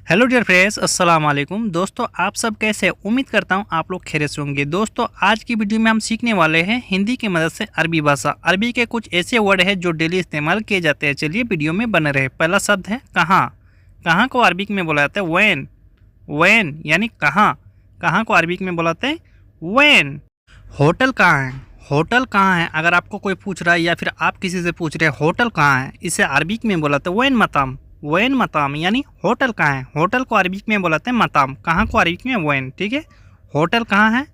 Hello dear friends, अस्सलाम वालेकुम। दोस्तों, आप सब कैसे हैं? उम्मीद करता हूं आप लोग खैरियत से होंगे। दोस्तों, आज की वीडियो में हम सीखने वाले हैं हिंदी की मदद से अरबी भाषा। अरबी के कुछ ऐसे वर्ड हैं जो डेली इस्तेमाल किए जाते हैं। चलिए वीडियो में बने रहे। पहला शब्द है कहाँ। कहाँ को अरबिक में बोला जाता है वैन। वैन यानी कहाँ। कहाँ को अरबिक में बोलाते हैं वैन। होटल कहाँ है। होटल कहाँ है अगर आपको कोई पूछ रहा है या फिर आप किसी से पूछ रहे हैं होटल कहाँ है, इसे अरबिक में बोलाते हैं वैन मताम। वैन मताम यानी होटल कहाँ है। होटल को अरबिक में बोलाते हैं मताम, कहाँ को अरबिक में वैन। ठीक है, होटल कहाँ है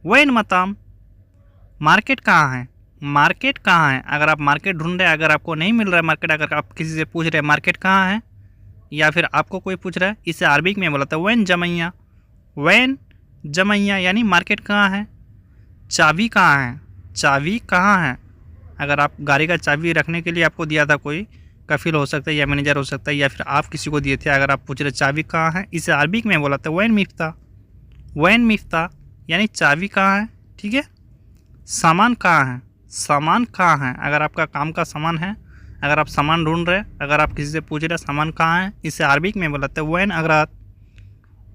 वैन मताम। मार्केट कहाँ है। मार्केट कहाँ है अगर आप मार्केट ढूंढ रहे हैं, अगर आपको नहीं मिल रहा है मार्केट, अगर आप किसी से पूछ रहे हैं मार्केट कहाँ है या फिर आपको कोई पूछ रहा है, इसे अरबिक में बोलाते हैं वैन जमैया। वैन जमैया यानी मार्केट कहाँ है। चाबी कहाँ है। चाबी कहाँ है अगर आप गाड़ी का चाबी रखने के लिए आपको दिया था, कोई कफिल हो सकता है या मैनेजर हो सकता है या फिर आप किसी को दिए थे, अगर आप पूछ रहे चाबी कहाँ है, इसे अरबिक में बोला था वैन मिफ्ता। वैन मिफ्ता यानी चाबी कहाँ है। ठीक है, सामान कहाँ है। सामान कहाँ है अगर आपका काम का सामान है, अगर आप सामान ढूंढ रहे हैं, अगर आप किसी से पूछ रहे सामान कहाँ है, इसे अरबिक में बोलाते हैं वैन अगरात।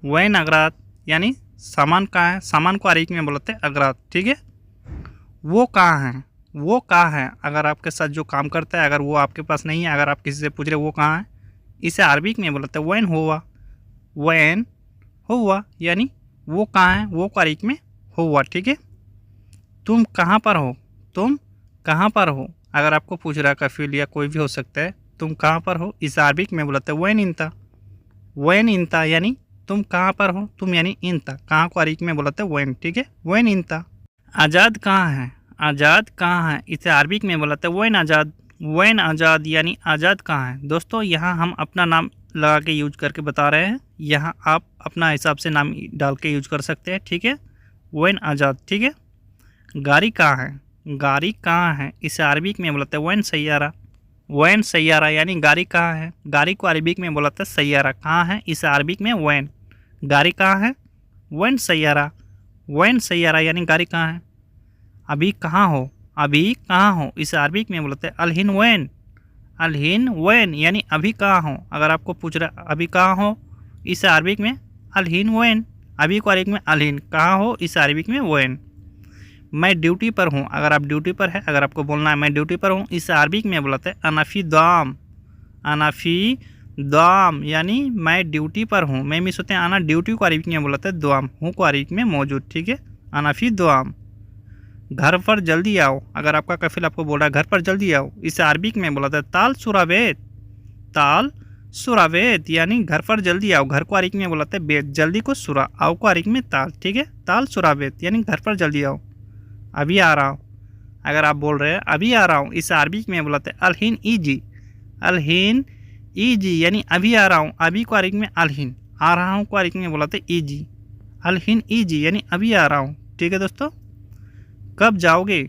वैन अगरात यानी सामान कहाँ है। सामान को अरबिक में बोलाते हैं अगरात। ठीक है, वो कहाँ है। वो कहाँ है अगर आपके साथ जो काम करता है, अगर वो आपके पास नहीं है, अगर आप किसी से पूछ रहे वो कहाँ है, इसे अरबिक में बोलते हैं वैन हुआ। वैन हुआ यानी वो कहाँ है, वो को अरबिक में हुआ। ठीक है, तुम कहाँ पर हो। तुम कहाँ पर हो अगर आपको पूछ रहा है कफिल या कोई भी हो सकता है, तुम कहाँ पर हो, इसे अरबिक में बोलते हैं वैन इंता। वैन इंता यानी तुम कहाँ पर हो, तुम यानी इंता, कहाँ को अरबिक में बोलते हैं वैन। ठीक है, वैन इंता। आज़ाद कहाँ है। आज़ाद कहाँ है, इसे अरबिक में बोलाते हैं वैन आज़ाद। वैन आज़ाद यानी आज़ाद कहाँ है। दोस्तों, यहाँ हम अपना नाम लगा के यूज करके बता रहे हैं, यहाँ आप अपना हिसाब से नाम डाल के यूज कर सकते हैं। ठीक है, वैन आज़ाद। ठीक है, गाड़ी कहाँ है। गाड़ी कहाँ है, इसे अरबिक में बोलाते हैं वैन सैयारा। वैन सैयारा यानी गाड़ी कहाँ है। गाड़ी को अरबिक में बोलाते हैं सैयारा। कहाँ है, इसे अरबिक में वैन। गाड़ी कहाँ है वैन सैयारा। वैन सैयारा यानी गाड़ी कहाँ है। अभी कहाँ हो। अभी कहाँ हो, इसे अरबिक में बोलते हैं अलहिन वैन। अलहिन वैन यानी अभी कहाँ हो, अगर आपको पूछ रहा अभी कहाँ हो, इसे अरबिक में अलहिन वैन। अभी को अरबिक में अलहिन, कहाँ हो, इसे अरबिक में वैन। मैं ड्यूटी पर हूँ अगर आप ड्यूटी पर है, अगर आपको बोलना है मैं ड्यूटी पर हूँ, इसे अरबिक में बोलते हैं अनाफी दाम। अनाफी दाम यानी मैं ड्यूटी पर हूँ। मैं मिस होते हैं आना, ड्यूटी को अरबिक में बोलते हैं दुआम, हूँ को अरबिक में मौजूद। ठीक है, अनाफी दुआम। घर पर जल्दी आओ अगर आपका कफिल आपको बोल रहा है घर पर जल्दी आओ, इसे अरबिक में बोला था ताल सुरावेत। ताल सुरावेत यानी घर पर जल्दी आओ। घर को अरबिक में बोला था बेत, जल्दी को सुरा, आओ को अरबिक में ताल। ठीक है, ताल सुरावेत यानी घर पर जल्दी आओ। अभी आ रहा हूँ अगर आप बोल रहे हैं अभी आ रहा हूँ, इसे अरबिक में बोला था अलहिन ईजी। अलहिन ईजी यानी अभी आ रहा हूँ। अभी को अरबिक में अलहिन, आ रहा हूँ को अरबिक में बोला था ईजी। अलहिन ईजी यानी अभी आ रहा हूँ। ठीक है दोस्तों, कब जाओगे।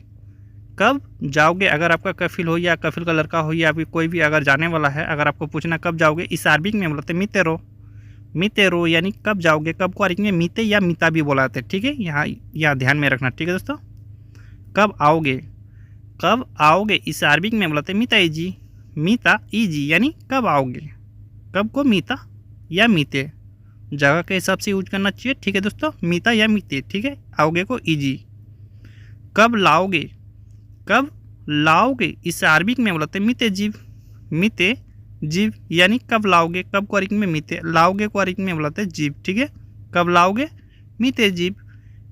कब जाओगे अगर आपका कफिल हो या कफिल का लड़का हो या फिर कोई भी अगर जाने वाला है, अगर आपको पूछना कब जाओगे, इस अरबिक में बोलते हैं मीतेरो। मीतेरो यानी कब जाओगे। कब को अरबिक में मीते या मीता भी बोलाते हैं। ठीक है, यहाँ ध्यान में रखना। ठीक है दोस्तों, कब आओगे। कब आओगे, इस अरबिक में बोलते हैं मीता ईजी। मीता ईजी यानी कब आओगे। कब को मीता या मीते, जगह के हिसाब से यूज करना चाहिए। ठीक है दोस्तों, मीता या मीते। ठीक है, आओगे को ईजी। कब लाओगे। कब लाओगे, इस अरबिक में बोलते हैं मीते जीव। मीते जीव यानी कब लाओगे। कब को अरबिक में मीते, लाओगे को अरबिक में बोलते हैं जीव। ठीक है, कब लाओगे मीते जीव।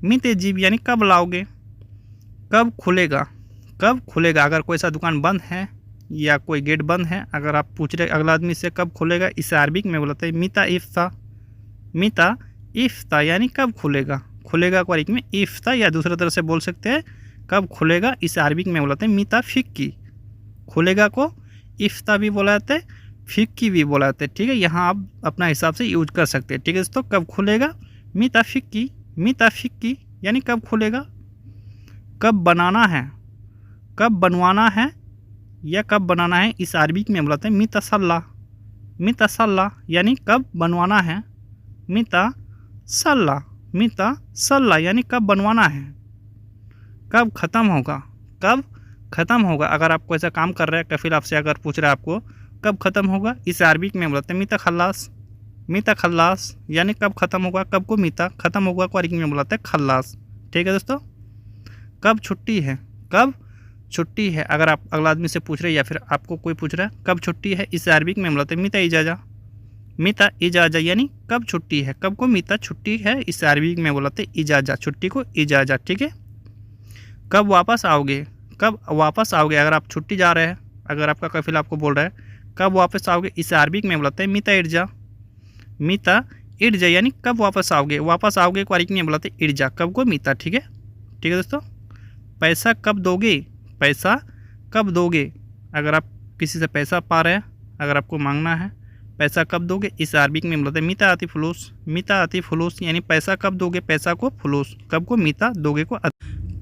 मीते जीव यानी कब लाओगे। कब खुलेगा। कब खुलेगा अगर कोई सा दुकान बंद है या कोई गेट बंद है, अगर आप पूछ रहे अगला आदमी से कब खुलेगा, इस अरबिक में बोलते हैं मीता इफ्ता। मीता इफ्ता यानी कब खुलेगा। खुलेगा को अरबिक में इफ्ता, या दूसरे तरह से बोल सकते हैं कब खुलेगा, इस अरबिक में बोलाते हैं मीता फिक्की। खुलेगा को इफ्ता भी बोलाते हैं, फिक्की भी बोलाते हैं। ठीक है, यहाँ आप अपना हिसाब से यूज कर सकते हैं। ठीक है दोस्तों, कब खुलेगा मीता फिक्की। मीता फिक्की यानी कब खुलेगा। कब बनाना है। कब बनवाना है या कब बनाना है, इस अरबिक में बोलाते हैं मीता सल्ला। मीता सल्ला यानी कब बनवाना है। मीता सल्ला। मीता सल्ला यानी कब बनवाना है। कब ख़त्म होगा। कब ख़त्म होगा अगर आप कोई ऐसा काम कर रहे हैं, कफिल आपसे अगर पूछ रहा है आपको कब ख़त्म होगा, इस अरबिक में बोलते हैं मीता खल्लास। मीता खल्लास, यानी कब ख़त्म होगा, कब को मीता, ख़त्म होगा को अरबी में बुलाते हैं खल्लास। ठीक है दोस्तों। कब छुट्टी है, कब छुट्टी है, अगर आप अगला आदमी से पूछ रहे हैं या फिर आपको कोई पूछ रहा है कब छुट्टी है, इसे अरबिक में बुलाते हैं मीता इजाजा। मीता इजाजा यानी कब छुट्टी है, कब को मीता छुट्टी है, इसे अरबिक में बुलाते हैं इजाजा, छुट्टी को इजाजा। ठीक है। कब वापस आओगे, कब वापस आओगे, अगर आप छुट्टी जा रहे हैं, अगर आपका कफिल आपको बोल रहा है कब वापस आओगे, इसे अरबिक में बुलाते हैं मीता इर्जा। मीता इर्जा यानी कब वापस आओगे, वापस आओगे को अरबिक में बुलाते हैं इर्जा, कब को मीता। ठीक है। ठीक है दोस्तों। पैसा कब दोगे, पैसा कब दोगे, अगर आप किसी से पैसा पा रहे हैं, अगर आपको मांगना है पैसा कब दोगे, इस अरबिक में बोलते हैं मीता आती फुलूस। मीता आती फुलूस यानी पैसा कब दोगे, पैसा को फुलूस, कब को मीता, दोगे को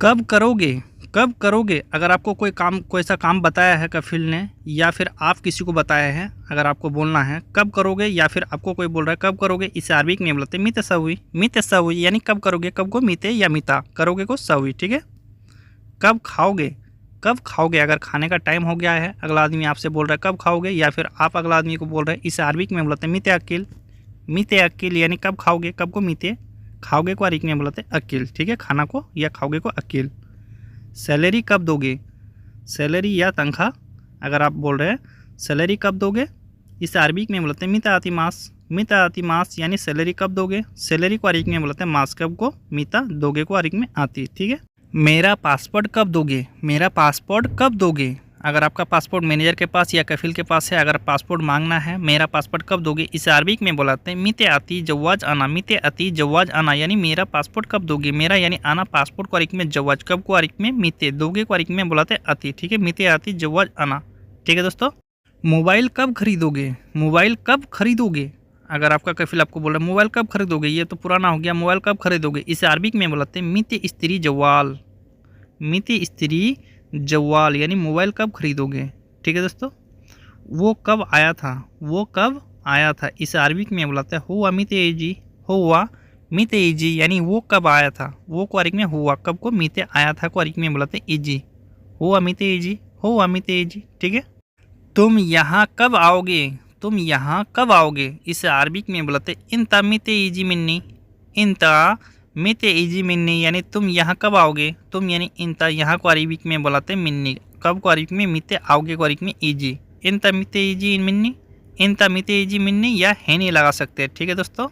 कब करोगे, कब करोगे, अगर आपको कोई काम, कोई ऐसा काम बताया है कफिल ने या फिर आप किसी को बताया है, अगर आपको बोलना है कब करोगे या फिर आपको कोई बोल रहा है कब करोगे, इस अरबिक में बोलते हैं मीते सवी। मीते सवी यानी कब करोगे, कब को मीते या मीता, करोगे को सवी। ठीक है। कब खाओगे, कब खाओगे, अगर खाने का टाइम हो गया है, अगला आदमी आपसे बोल रहा है कब खाओगे या फिर आप अगला आदमी को बोल रहे हैं, इस अरबिक में बोलते हैं मीते अकील। मीते अकील यानी कब खाओगे, कब को मीते, खाओगे को अरबिक में बोलते हैं अकील। ठीक है। खाना को या खाओगे को अकील। सैलरी कब दोगे, सैलरी या तनख्वाह, अगर आप बोल रहे हैं सैलरी कब दोगे, इस अरबिक में बोलते हैं मीता आती मास। मीता आती मास यानी सैलरी कब दोगे, सैलरी को अरबिक में बोलते हैं मास, कब को मीता, दोगे को अरबिक में आती। ठीक है। मेरा पासपोर्ट कब दोगे, मेरा पासपोर्ट कब दोगे, अगर आपका पासपोर्ट मैनेजर के पास या कफिल के पास है, अगर पासपोर्ट मांगना है, मेरा पासपोर्ट कब दोगे, इस अरबिक में बुलाते हैं मीते आती जवाज आना। मीते आती जवाज आना यानी मेरा पासपोर्ट कब दोगे, मेरा यानी आना, पासपोर्ट को अरबिक में जवाज, कब को अरबिक में मीते, दोगे को अरबिक में बुलाते आती। ठीक है। मीते आती जवाज आना। ठीक है दोस्तों। मोबाइल कब खरीदोगे, मोबाइल कब खरीदोगे, अगर आपका कफिल आपको बोल रहा है मोबाइल कब खरीदोगे, ये तो पुराना हो गया, मोबाइल कब खरीदोगे, इसे अरबिक में बुलाते हैं मीते स्त्री जवाल। मीते स्त्री जवाल यानी मोबाइल कब खरीदोगे। ठीक है दोस्तों। वो कब आया था, वो कब आया था, इसे अरबिक में बुलाते हैं हुआ मीते एजी। हुआ मीते एजी यानी वो कब आया था, वो को अरबिक में हुआ, कब को मीते आया था को अरबिक में बुलाते हैं इजी। हुआ मीते एजी, हुआ मीते एजी। ठीक है। तुम यहाँ कब आओगे, तुम यहाँ कब आओगे, इसे अरबिक में बुलाते इंता मीते इजी मिन्नी। इंता मीते इजी मिन्नी यानी तुम यहाँ कब आओगे, तुम यानी इंता, यहाँ को अरबिक में बुलाते मिन्नी, कब को अरबिक में मीते, आओगे को अरबिक में easy. इंता मीते easy Minni, इंता मीते easy Minni या है नहीं लगा सकते। ठीक है दोस्तों।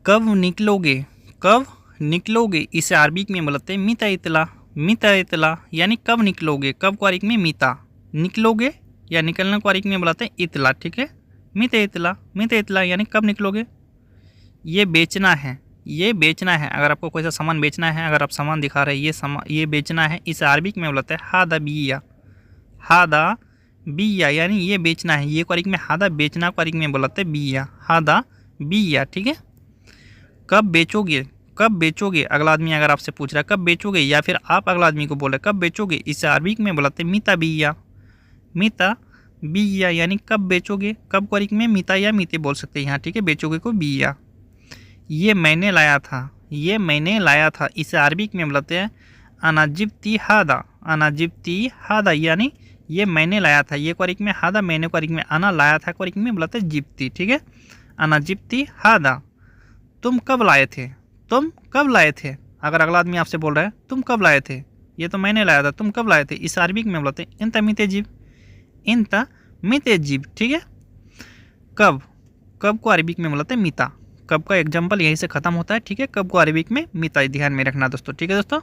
कब निकलोगे, कब निकलोगे, इसे अरबिक में बुलाते मीता इतला। मीता इतला यानी कब निकलोगे, कब को अरबिक में मीता, निकलोगे या निकलने को अरबिक में बुलाते हैं इतला। ठीक है। मीते इतला, मीते इतला यानी कब निकलोगे। ये बेचना है, ये बेचना है, अगर आपको कोई सा सामान बेचना है, अगर आप सामान दिखा रहे हैं, ये सामान ये बेचना है, इसे अरबिक में बुलाते हैं हादा बिया। हादा बिया यानी ये बेचना है, ये को अरबिक में हादा, बेचना को अरबिक में बुलाते हैं बिया, हादा बिया। ठीक है। कब बेचोगे, कब बेचोगे, अगला आदमी अगर आपसे पूछ रहा है कब बेचोगे या फिर आप अगला आदमी को बोल रहे हैं कब बेचोगे, इसे अरबिक में बुलाते हैं मीता बिया। मीता बिया यानी कब बेचोगे, कब को अरबिक में मीता या मीते बोल सकते हैं यहाँ। ठीक है। बेचोगे को बिया। ये मैंने लाया था, ये मैंने लाया था, इसे अरबिक में बुलाते हैं अनाजिब्ती हादा। अनाजिब्ती हादा यानी ये मैंने लाया था, ये को अरबिक में हादा, मैंने को अरबिक में आना, लाया था को अरबिक में बुलाते हैं जिप्ती। ठीक है। अनाजिब्ती हादा। तुम कब लाए थे, तुम कब लाए थे, अगर अगला आदमी आपसे बोल रहा है तुम कब लाए थे, ये तो मैंने लाया था, तुम कब लाए थे, इस अरबिक में बुलाते हैं इंता मीते जिब। इंता मीते जिब। ठीक है। कब, कब को अरबिक में बुलाते हैं मीता, कब का एग्जाम्पल यहीं से ख़त्म होता है। ठीक है। कब को अरबिक में मीता, ध्यान में रखना दोस्तों। ठीक है दोस्तों।